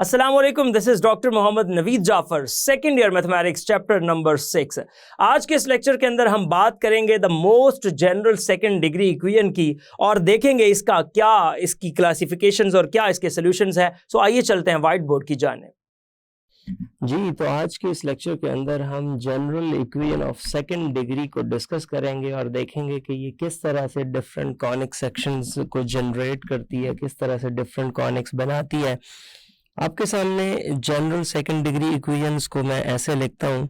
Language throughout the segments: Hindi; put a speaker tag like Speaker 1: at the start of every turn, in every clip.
Speaker 1: अस्सलाम वालेकुम, this is doctor Mohammad Naveed Jafar, second year mathematics chapter number 6। आज के इस लेक्चर के अंदर हम बात करेंगे the most general second degree equation की और देखेंगे इसका क्या इसकी क्लासिफिकेशंस और क्या इसके सॉल्यूशंस है। सो आइए चलते हैं व्हाइट बोर्ड की जाने।
Speaker 2: जी, तो आज के इस लेक्चर के अंदर हम general equation of second degree को डिस्कस करेंगे और देखेंगे कि ये किस तरह से डिफरेंट कॉनिक सेक्शंस को जनरेट करती है, किस तरह से डिफरेंट कॉनिक्स बनाती है। आपके सामने जनरल सेकंड डिग्री इक्वेशंस को मैं ऐसे लिखता हूँ,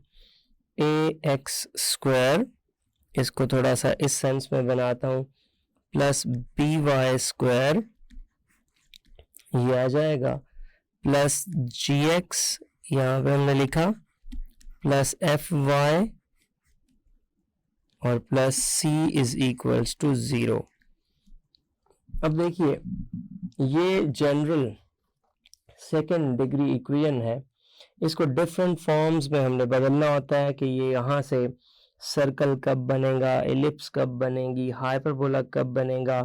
Speaker 2: ax स्क्वायर, इसको थोड़ा सा इस सेंस में बनाता हूँ, प्लस by स्क्वायर ये आ जाएगा, प्लस gx यहाँ पे हमने लिखा, प्लस fy और plus c is equals to 0। अब देखिए, ये जनरल सेकेंड डिग्री इक्वेशन है, इसको डिफरेंट फॉर्म्स में हमने बदलना होता है कि ये यहाँ से सर्कल कब बनेगा, एलिप्स कब बनेगी, हाइपरबोला कब बनेगा,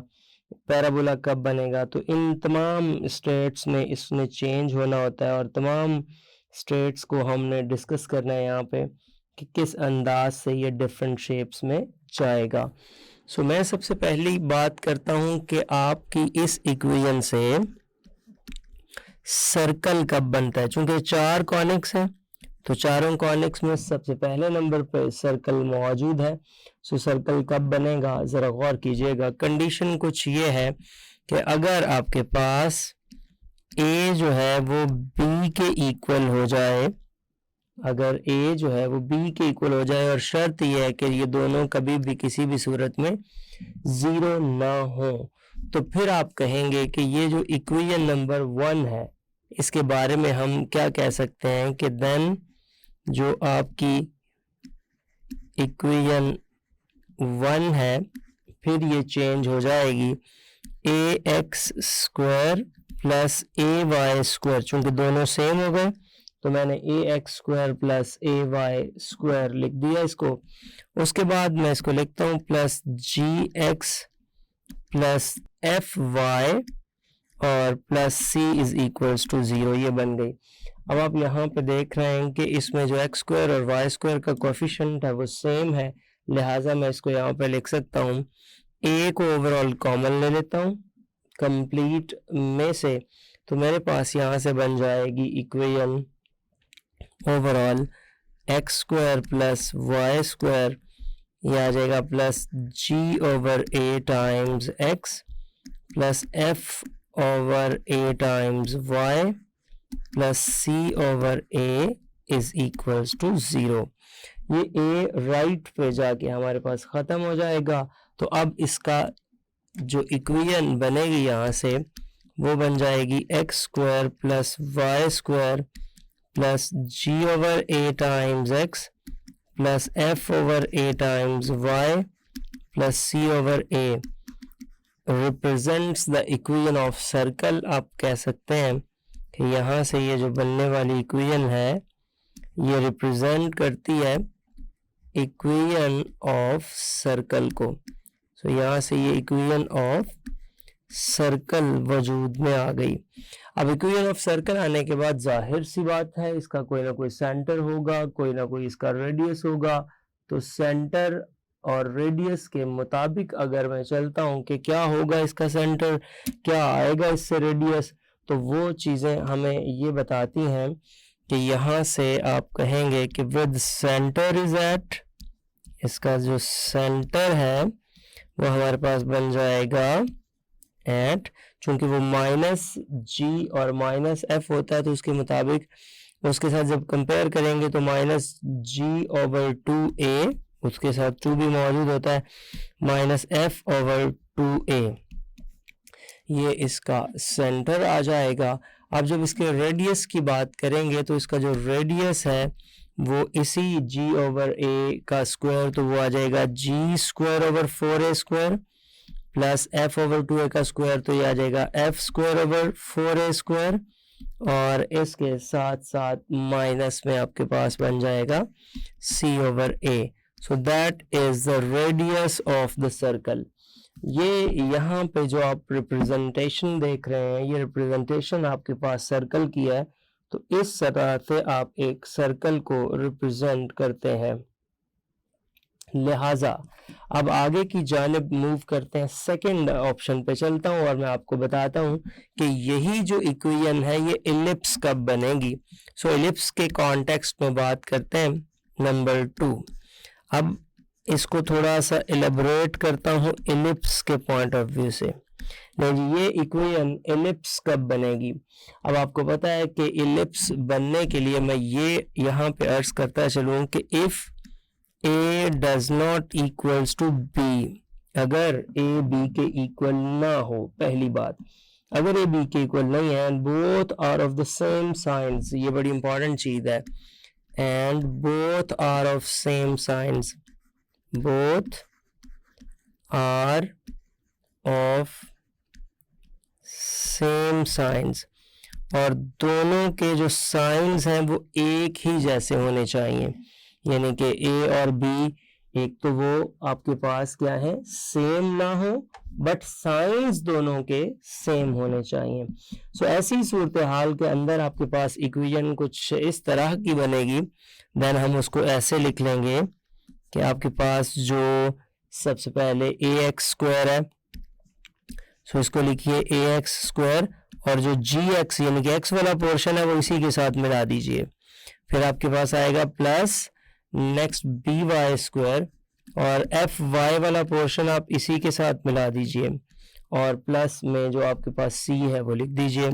Speaker 2: पैराबोला कब बनेगा। तो इन तमाम स्टेट्स में इसमें चेंज होना होता है और तमाम स्टेट्स को हमने डिस्कस करना है यहाँ पे कि किस अंदाज से ये डिफरेंट शेप्स में जाएगा। सो मैं सबसे पहली बात करता हूँ कि आपकी इस इक्वेशन से सर्कल कब बनता है। चूंकि चार कॉनिक्स हैं तो चारों कॉनिक्स में सबसे पहले नंबर पे सर्कल मौजूद है। सो सर्कल कब बनेगा, ज़रा गौर कीजिएगा। कंडीशन कुछ ये है कि अगर आपके पास a जो है वो b के इक्वल हो जाए, अगर a जो है वो b के इक्वल हो जाए और शर्त यह है कि ये दोनों कभी भी किसी भी सूरत में 0 ना हो, तो फिर आप कहेंगे कि ये जो इक्वेशन नंबर 1 है इसके बारे में हम क्या कह सकते हैं कि देन जो आपकी इक्वेशन 1 है फिर ये चेंज हो जाएगी ax square plus ay square. चूंकि दोनों सेम हो गए तो मैंने ax square plus ay square लिख दिया इसको। उसके बाद मैं इसको लिखता हूँ प्लस gx प्लस fy और plus c is equals to 0। ये बन गई। अब आप यहाँ पे देख रहे हैं कि इसमें जो x स्क्वायर और y स्क्वायर का कोफिशिएंट है वो सेम है, लिहाजा मैं इसको यहाँ पे लिख सकता हूँ। a को ओवरऑल कॉमन ले लेता हूँ कंप्लीट में से, तो मेरे पास यहाँ से बन जाएगी equation overall x square plus y square, ये आ जाएगा plus g over a times x plus f over a times y plus c over a is equals to 0। ये a राइट पे जाके हमारे पास ख़त्म हो जाएगा। तो अब इसका जो इक्वेशन बनेगी यहाँ से वो बन जाएगी x square plus y square plus g over a times x plus f over a times y plus c over a represents the equation of circle. आप कह सकते हैं कि यहाँ से ये जो बनने वाली इक्वेशन है ये रिप्रेजेंट करती है इक्वेशन ऑफ सर्कल को। सो यहाँ से ये इक्वेशन ऑफ सर्कल वजूद में आ गई। अब इक्वेशन ऑफ सर्कल आने के बाद जाहिर सी बात है इसका कोई ना कोई सेंटर होगा, कोई ना कोई इसका रेडियस होगा। तो सेंटर और रेडियस के मुताबिक अगर मैं चलता हूँ कि क्या होगा इसका सेंटर, क्या आएगा इससे रेडियस, तो वो चीज़ें हमें ये बताती हैं कि यहाँ से आप कहेंगे कि विद सेंटर इज एट, इसका जो सेंटर है वो हमारे पास बन जाएगा एट, चूंकि वो माइनस जी और माइनस एफ होता है तो उसके मुताबिक उसके साथ जब कंपेयर करेंगे तो माइनस जी ओवर 2a, उसके साथ 2 भी मौजूद होता है, माइनस एफ ओवर 2a, ये इसका सेंटर आ जाएगा। अब जब इसके रेडियस की बात करेंगे तो इसका जो रेडियस है वो इसी g ओवर a का स्क्वायर, तो वो आ जाएगा g square over 4a square plus f over 2a का स्क्वायर, तो ये आ जाएगा f square over 4a square और इसके साथ साथ माइनस में आपके पास बन जाएगा c over a। So that is the radius of the circle. ये यहाँ पे जो आप रिप्रेजेंटेशन देख रहे हैं ये रिप्रेजेंटेशन आपके पास सर्कल की है तो इस तरह से आप एक सर्कल को रिप्रेजेंट करते हैं। लिहाजा अब आगे की जानिब मूव करते हैं, सेकंड ऑप्शन पे चलता हूं और मैं आपको बताता हूं कि यही जो इक्वेशन है ये इलिप्स कब बनेगी। सो इलिप्स के कॉन्टेक्स्ट में बात करते हैं नंबर 2। अब इसको थोड़ा सा एलेबोरेट करता हूं इलिप्स के पॉइंट ऑफ व्यू से। नहीं, ये इक्वेशन इलिप्स कब बनेगी। अब आपको पता है कि इलिप्स बनने के लिए मैं ये यहाँ पे अर्ज करता चलूँ कि if a does not equals to b, अगर a b के इक्वल ना हो, पहली बात अगर a b के इक्वल नहीं है and both are of the same signs, ये बड़ी इंपॉर्टेंट चीज है, and both are of same signs, both are of same signs, और दोनों के जो साइंस हैं वो एक ही जैसे होने चाहिए, यानी कि ए और बी एक तो वो आपके पास क्या है सेम ना हो बट साइंस दोनों के सेम होने चाहिए। सो ऐसी सूरत हाल के अंदर आपके पास इक्वेशन कुछ इस तरह की बनेगी। देन हम उसको ऐसे लिख लेंगे कि आपके पास जो सबसे पहले ए एक्स स्क्वायर है, सो इसको लिखिए ए एक्स स्क्वायर, और जो जी एक्स यानी कि एक्स वाला पोर्शन है वो इसी के साथ मिला दीजिए। फिर आपके पास आएगा plus next B Y square, और एफ वाई वाला पोर्शन आप इसी के साथ मिला दीजिए, और प्लस में जो आपके पास सी है वो लिख दीजिए।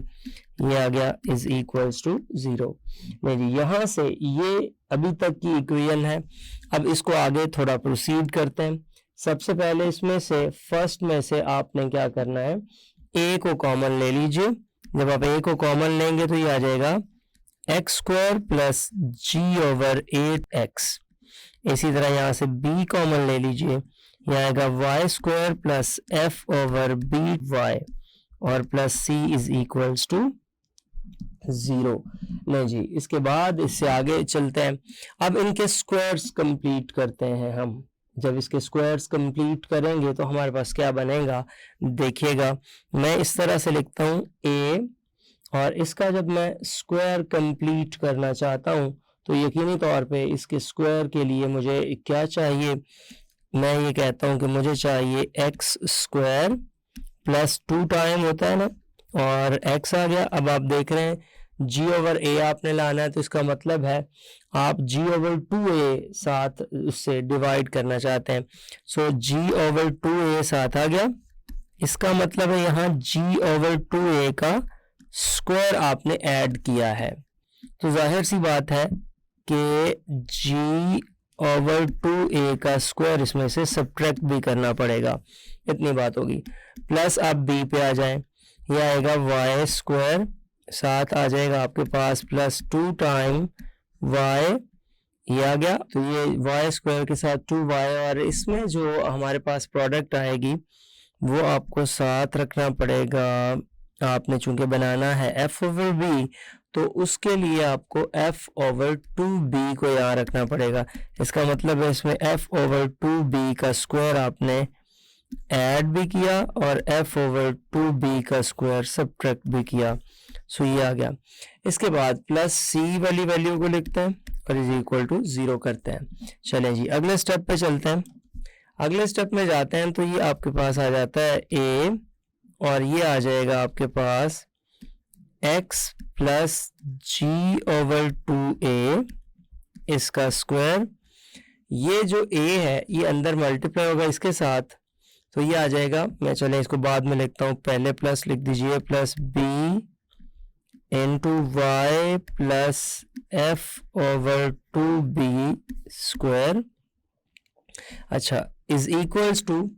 Speaker 2: ये आ गया इज इक्वल्स टू 0। नहीं, यहाँ से ये अभी तक की इक्वेशन है। अब इसको आगे थोड़ा प्रोसीड करते हैं। सबसे पहले इसमें से फर्स्ट में से आपने क्या करना है, ए को कॉमन ले लीजिए। जब आप ए को कॉमन लेंगे तो ये आ जाएगा X square plus G over 8x। इसी तरह यहाँ से b कॉमन ले लीजिए, यहाँ आएगा Y square plus F over B Y, और plus c is equals to 0। नहीं जी, इसके बाद इससे आगे चलते हैं। अब इनके स्क्वायर्स कंप्लीट करते हैं हम। जब इसके स्क्वायर्स कंप्लीट करेंगे तो हमारे पास क्या बनेगा, देखिएगा मैं इस तरह से लिखता हूँ a, और इसका जब मैं स्क्वायर कंप्लीट करना चाहता हूं तो यकीनी तौर पे इसके स्क्वायर के लिए मुझे क्या चाहिए, मैं ये कहता हूं कि मुझे चाहिए एक्स स्क्वायर प्लस 2 टाइम होता है ना, और x आ गया। अब आप देख रहे हैं g ओवर a आपने लाना है, तो इसका मतलब है आप g ओवर 2a साथ उससे डिवाइड करना चाहते हैं। सो g ओवर 2a साथ आ गया, इसका मतलब है यहाँ g ओवर 2a का स्क्वायर आपने ऐड किया है। तो जाहिर सी बात है कि g ओवर 2a का स्क्वायर इसमें से सब्ट्रैक्ट भी करना पड़ेगा, इतनी बात होगी। प्लस आप b पे आ जाएं, ये आएगा y स्क्वायर, साथ आ जाएगा आपके पास प्लस 2 टाइम y, ये आ गया। तो ये y स्क्वायर के साथ 2y, और इसमें जो हमारे पास प्रोडक्ट आएगी वो आपको साथ रखना पड़ेगा। आपने चूंकि बनाना है f ओवर b, तो उसके लिए आपको f ओवर 2b को यहाँ रखना पड़ेगा। इसका मतलब है इसमें f ओवर 2b का स्क्वायर आपने ऐड भी किया और f ओवर 2b का स्क्वायर सब्ट्रैक्ट भी किया। सो ये आ गया। इसके बाद प्लस c वाली वैल्यू को लिखते हैं और इज इक्वल टू 0 करते हैं। चलें जी, अगले स्टेप पे चलते हैं। अगले स्टेप में जाते हैं तो ये आपके पास आ जाता है a, और ये आ जाएगा आपके पास x plus G over 2a इसका स्क्वायर। ये जो a है ये अंदर मल्टीप्लाई होगा इसके साथ, तो ये आ जाएगा। मैं चले इसको बाद में लिखता हूँ, पहले प्लस लिख दीजिए, plus b into Y plus F over 2b square. अच्छा, इज इक्वल्स टू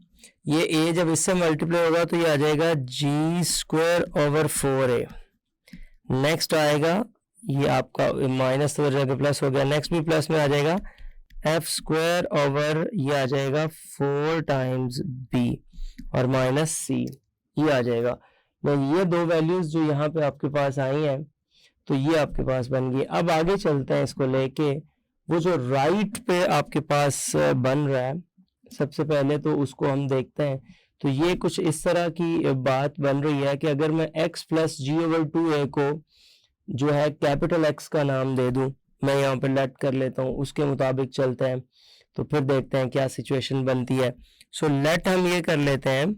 Speaker 2: ये a जब इससे मल्टीप्लाई होगा तो ये आ जाएगा g square over 4a। Next आएगा ये आपका माइनस तो जगह प्लस हो गया, नेक्स्ट भी प्लस में आ जाएगा f स्क्वायर ओवर ये आ जाएगा 4 टाइम्स b और माइनस c, ये आ जाएगा। ये दो वैल्यूज जो यहाँ पे आपके पास आई हैं तो ये आपके पास बन गई। अब आगे चलते हैं इसको लेके, वो जो राइट पे आपके पास बन रहा है सबसे पहले तो उसको हम देखते हैं। तो ये कुछ इस तरह की बात बन रही है कि अगर मैं x plus G over 2a को जो है कैपिटल एक्स का नाम दे दूं, मैं यहाँ पे लेट कर लेता हूँ, उसके मुताबिक चलते हैं, तो फिर देखते हैं क्या सिचुएशन बनती है। सो लेट हम ये कर लेते हैं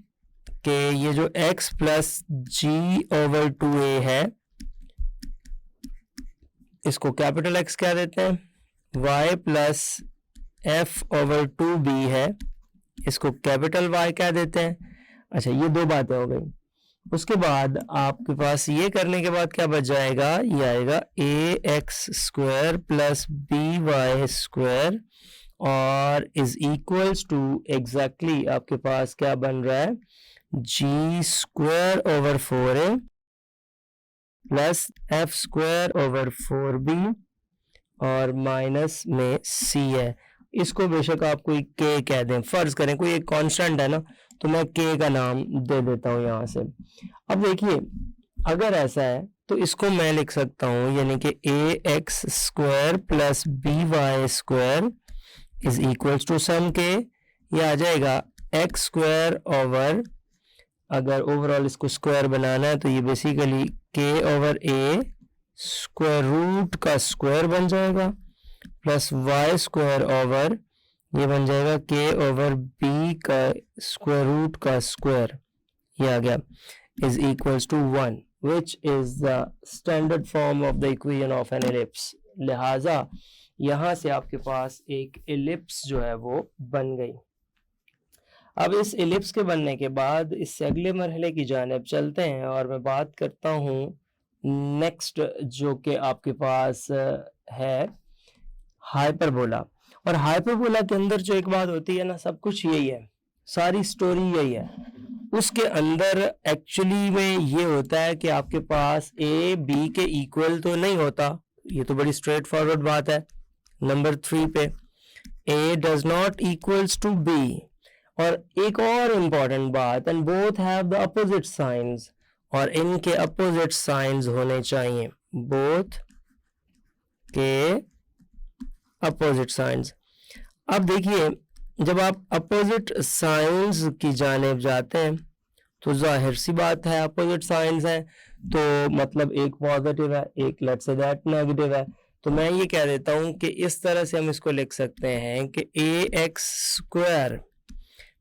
Speaker 2: कि ये जो x plus G over 2a है, इसको कैपिटल एक्स क्या देते हैं, y plus f over 2b है, इसको कैपिटल y क्या देते हैं। अच्छा, ये दो बातें हो गई। उसके बाद आपके पास ये करने के बाद क्या बच जाएगा, ये आएगा A X square plus B Y square और इज इक्वल्स टू एग्जैक्टली आपके पास क्या बन रहा है, G square over 4a plus F square over 4b और माइनस में c है। इसको बेशक आप कोई k कह दें, फर्ज करें कोई एक कांस्टेंट है ना, तो मैं k का नाम दे देता हूं यहां से। अब देखिए, अगर ऐसा है तो इसको मैं लिख सकता हूं, यानी कि A X square plus B Y square is equals to sum K, ये आ जाएगा एक्स स्क्वायर ओवर, अगर ओवरऑल इसको स्क्वायर बनाना है तो ये basically K over A square root का स्क्वायर बन जाएगा प्लस वाई स्क्वायर ओवर ये बन जाएगा के ओवर बी का स्क्वायर रूट का स्क्वायर, ये आ गया, is equals to 1 which is the standard form of the equation of an ellipse. लिहाजा यहां से आपके पास एक एलिप्स जो है वो बन गई। अब इस एलिप्स के बनने के बाद इससे अगले मरहले की जानिब चलते हैं और मैं बात करता हूँ नेक्स्ट, जो कि आपके पास है हाइपरबोला। और हाइपरबोला के अंदर जो एक बात होती है ना, सब कुछ यही है, सारी स्टोरी यही है। उसके अंदर एक्चुअली में ये होता है कि आपके पास ए बी के इक्वल तो नहीं होता, ये तो बड़ी स्ट्रेट फॉरवर्ड बात है। नंबर 3 पे A does not equals to B, और एक और इम्पॉर्टेंट बात, and both have the opposite signs, और इनके अपोजिट साइंस होने चाहिए, बोथ के अपोजिट साइंस। अब देखिए, जब आप अपोजिट साइंस की जानिब जाते हैं तो जाहिर सी बात है अपोजिट साइंस है तो मतलब एक पॉजिटिव है, एक लेट्स से दैट नेगेटिव है। तो मैं ये कह देता हूं कि इस तरह से हम इसको लिख सकते हैं कि ए एक्स स्क्वायर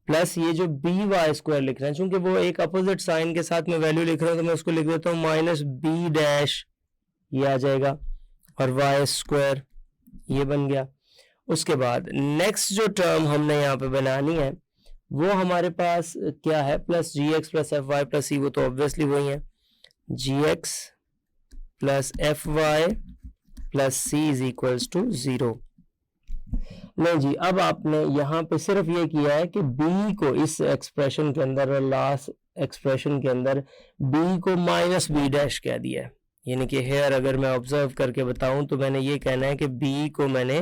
Speaker 2: प्लस ये जो बी वाई स्क्वायर लिख रहे हैं, चूंकि वो एक अपोजिट साइन के साथ में वैल्यू लिख रहा हूं तो मैं उसको लिख देता हूँ माइनस बी डैश, ये आ जाएगा, और वाई स्क्वायर ये बन गया। उसके बाद नेक्स्ट जो टर्म हमने यहाँ पे बनानी है वो हमारे पास क्या है, plus G X plus F Y plus C, वो तो ऑब्वियसली वही है, G X plus F Y plus C is equals to 0। नहीं जी, अब आपने यहाँ पे सिर्फ ये किया है कि b को इस एक्सप्रेशन के अंदर, लास्ट एक्सप्रेशन के अंदर b को माइनस बी डैश कह दिया है। यानी कि हेयर अगर मैं ऑब्जर्व करके बताऊं तो मैंने ये कहना है कि b को मैंने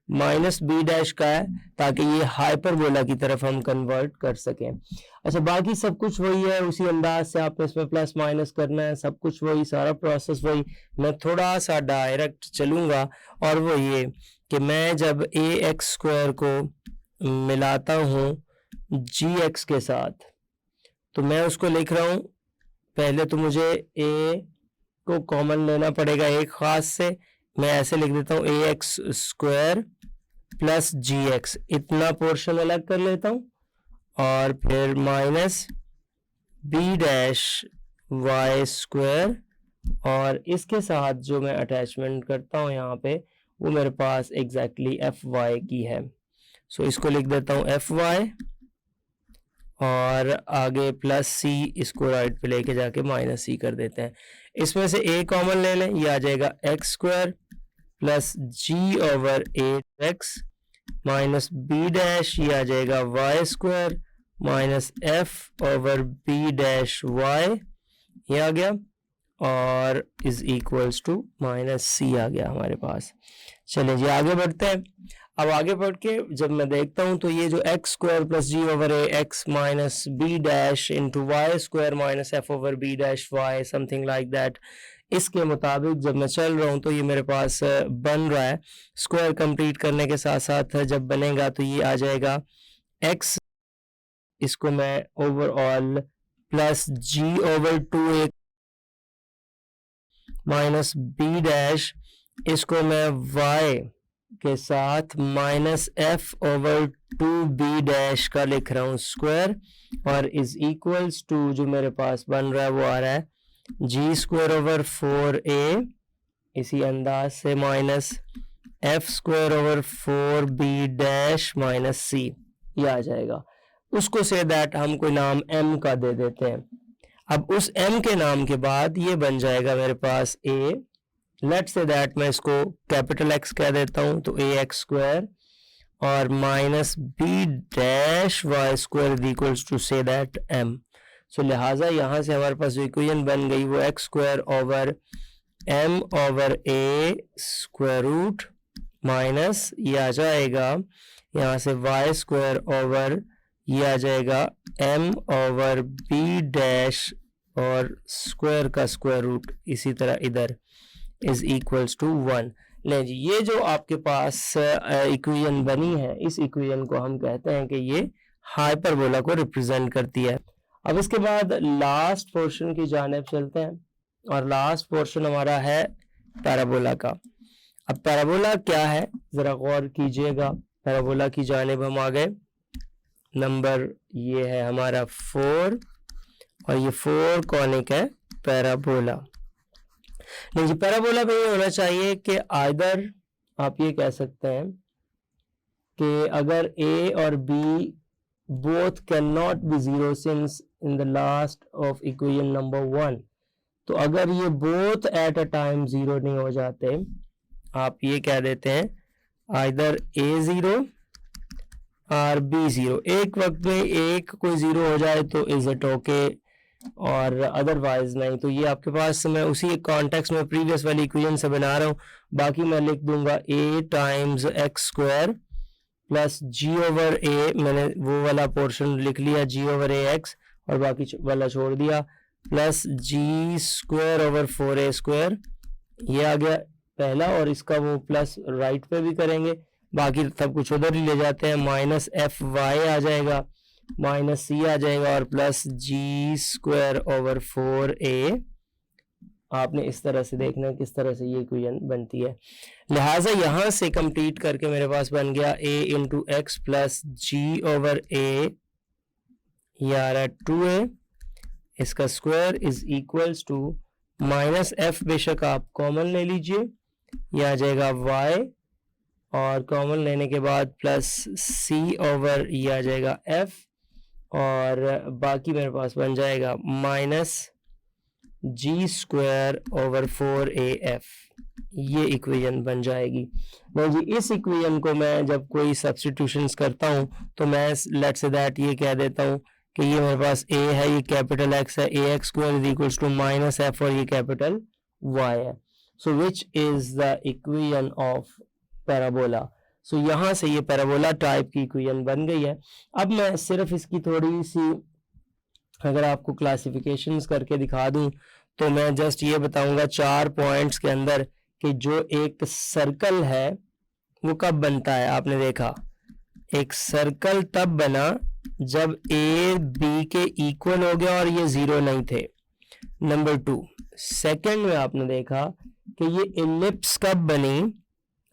Speaker 2: माइनस बी डैश का है ताकि ये हाइपरबोला की तरफ हम कन्वर्ट कर सकें। अच्छा, बाकी सब कुछ वही है, उसी अंदाज से आपने इसमें प्लस माइनस करना है, सब कुछ वही, सारा प्रोसेस वही। मैं थोड़ा सा डायरेक्ट चलूंगा और वो ये कि मैं जब ए एक्स स्क्वायर को मिलाता हूँ जी एक्स के साथ तो मैं उसको लिख रहा हूँ, पहले तो मुझे ए को कॉमन लेना पड़ेगा एक खास से, मैं ऐसे लिख देता हूँ A X square plus G X, इतना पोर्शन अलग कर लेता हूँ, और फिर minus B dash Y square, और इसके साथ जो मैं अटैचमेंट करता हूँ यहाँ पे वो मेरे पास एग्जैक्टली एफ वाई की है। सो इसको लिख देता हूँ एफ वाई और आगे प्लस सी, इसको राइट पे लेके जाके माइनस सी कर देते हैं। इसमें से ए कॉमन ले लें, ये आ जाएगा X square plus G over A X minus B dash, ये आ जाएगा Y square minus F over B dash Y, ये आ गया, और is equals to minus C आ गया हमारे पास। चलिए जी आगे बढ़ते हैं। अब आगे बढ़ के जब मैं देखता हूं तो ये जो X square plus G over A X minus B dash into Y square minus F over B dash Y, something like that, इसके मुताबिक जब मैं चल रहा हूं तो ये मेरे पास बन रहा है। स्क्वायर कंप्लीट करने के साथ साथ जब बनेगा तो ये आ जाएगा एक्स, इसको मैं overall plus G over 2a minus B dash, इसको मैं y के साथ minus F over 2b dash का लिख रहा हूँ स्क्वायर, और इज इक्वल्स टू जो मेरे पास बन रहा है वो आ रहा है जी स्क्वायर ओवर 4a, इसी अंदाज से minus F square over 4b dash minus C, ये आ जाएगा। उसको से दैट हम कोई नाम m का दे देते हैं। अब उस m के नाम के बाद ये बन जाएगा मेरे पास a, लेट्स से दैट मैं इसको कैपिटल X कह देता हूँ, तो ax स्क्वायर और minus B dash Y square is equals to say that m। So लिहाजा यहाँ से हमारे पास जो इक्वेशन बन गई वो x square over m over a square root minus ये आ जाएगा यहाँ से y स्क्वायर ओवर ये आ जाएगा m ओवर b डैश और स्क्वायर का स्क्वायर रूट इसी तरह इधर इज इक्वल्स टू 1। ले जी, ये जो आपके पास इक्वेशन बनी है, इस इक्वेशन को हम कहते हैं कि ये हाइपरबोला को रिप्रेजेंट करती है। अब इसके बाद लास्ट पोर्शन की जानिब चलते हैं, और लास्ट पोर्शन हमारा है पैराबोला का। अब पैराबोला क्या है जरा गौर कीजिएगा। पैराबोला की जानिब हम आ गए। नंबर ये है हमारा 4, और ये 4 कॉनिक है पैराबोला। नहीं जी, पैराबोला पे ये होना चाहिए कि आइदर आप ये कह सकते हैं कि अगर a और b both cannot be zero since in the last of equation number 1, तो अगर ये both at a time zero नहीं हो जाते, आप ये कह देते हैं आइदर a zero और b zero, एक वक्त में एक कोई जीरो हो जाए तो इज इट ओके, और अदरवाइज नहीं। तो ये आपके पास मैं उसी कॉन्टेक्स्ट में प्रीवियस वाली इक्वेशन से बना रहा हूँ। बाकी मैं लिख दूंगा a times x square plus g over a, मैंने वो वाला पोर्शन लिख लिया g ओवर a x और बाकी वाला छोड़ दिया, plus g square over 4a square, ये आ गया पहला, और इसका वो प्लस राइट पे भी करेंगे, बाकी सब कुछ उधर ही ले जाते हैं, माइनस एफ वाई आ जाएगा, माइनस सी आ जाएगा, और प्लस जी स्क्वायर ओवर 4a। आपने इस तरह से देखना है किस तरह से ये इक्वेशन बनती है। लिहाजा यहाँ से कंप्लीट करके मेरे पास बन गया a into X plus G over a, ये आ रहा है 2a, इसका square is equals to minus F, बेशक आप कॉमन ले लीजिए, ये आ जाएगा y, और कॉमन लेने के बाद प्लस c ओवर ये आ जाएगा f, और बाकी मेरे पास बन जाएगा माइनस जी स्क्वायर ओवर 4af। ये इक्वेशन बन जाएगी। नहीं जी, इस इक्वेशन को मैं जब कोई सब्स्टिट्यूशंस करता हूँ तो मैं लेट्स से दैट ये कह देता हूँ कि ये मेरे पास a है, ये कैपिटल x है, ax square is equals to minus f, और ये कैपिटल y है। So which is the equation of parabola. सो यहाँ से ये पैराबोला टाइप की इक्वेशन बन गई है। अब मैं सिर्फ इसकी थोड़ी सी अगर आपको क्लासिफिकेशंस करके दिखा दूं तो मैं जस्ट ये बताऊंगा 4 पॉइंट्स के अंदर कि जो एक सर्कल है वो कब बनता है। आपने देखा एक सर्कल तब बना जब a b के इक्वल हो गया और ये जीरो नहीं थे। नंबर 2, सेकंड में आपने देखा कि ये एलिप्स कब बनी,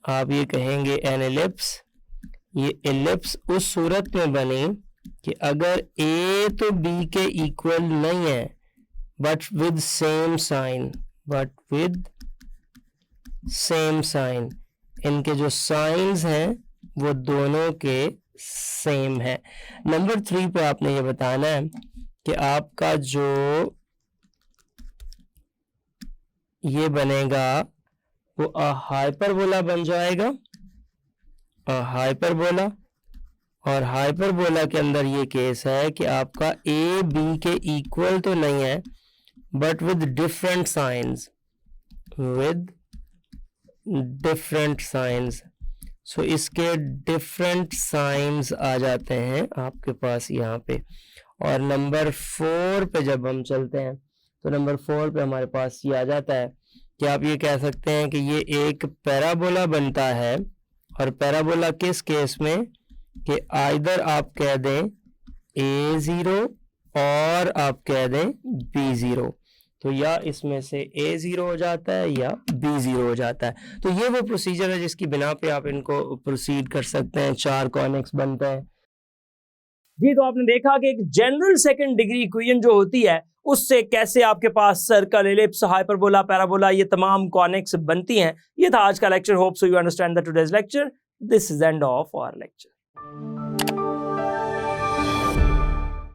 Speaker 2: आप ये कहेंगे एन एलिप्स, ये एलिप्स उस सूरत में बनी कि अगर a तो b के इक्वल नहीं है बट विद सेम साइन, इनके जो साइंस हैं वो दोनों के सेम है। नंबर 3 पे आपने ये बताना है कि आपका जो ये बनेगा वो हाइपरबोला बन जाएगा, हाइपरबोला, और हाइपरबोला के अंदर ये केस है कि आपका a b के इक्वल तो नहीं है बट विद डिफरेंट साइंस, सो इसके डिफरेंट साइंस आ जाते हैं आपके पास यहाँ पे। और नंबर 4 पे जब हम चलते हैं तो नंबर 4 पे हमारे पास ये आ जाता है कि आप ये कह सकते हैं कि ये एक पैराबोला बनता है, और पैराबोला किस केस में कि आइदर आप कह दें a0 और आप कह दें b0। तो तो या इसमें से A 0 हो जाता है या B 0 हो जाता है। तो ये वो प्रोसीजर है जिसकी बिना पे आप इनको प्रोसीड कर सकते हैं, 4 कॉनिक्स बनते हैं।
Speaker 1: जी, तो आपने देखा कि एक जनरल सेकंड डिग्री इक्वेशन जो होती है उससे कैसे आपके पास सर्कल, एलिप्स, हाइपरबोला, पैराबोला ये तमाम कॉनिक्स बनती हैं। ये था आज का lecture. Hope so you understand the today's lecture. This is end of our lecture.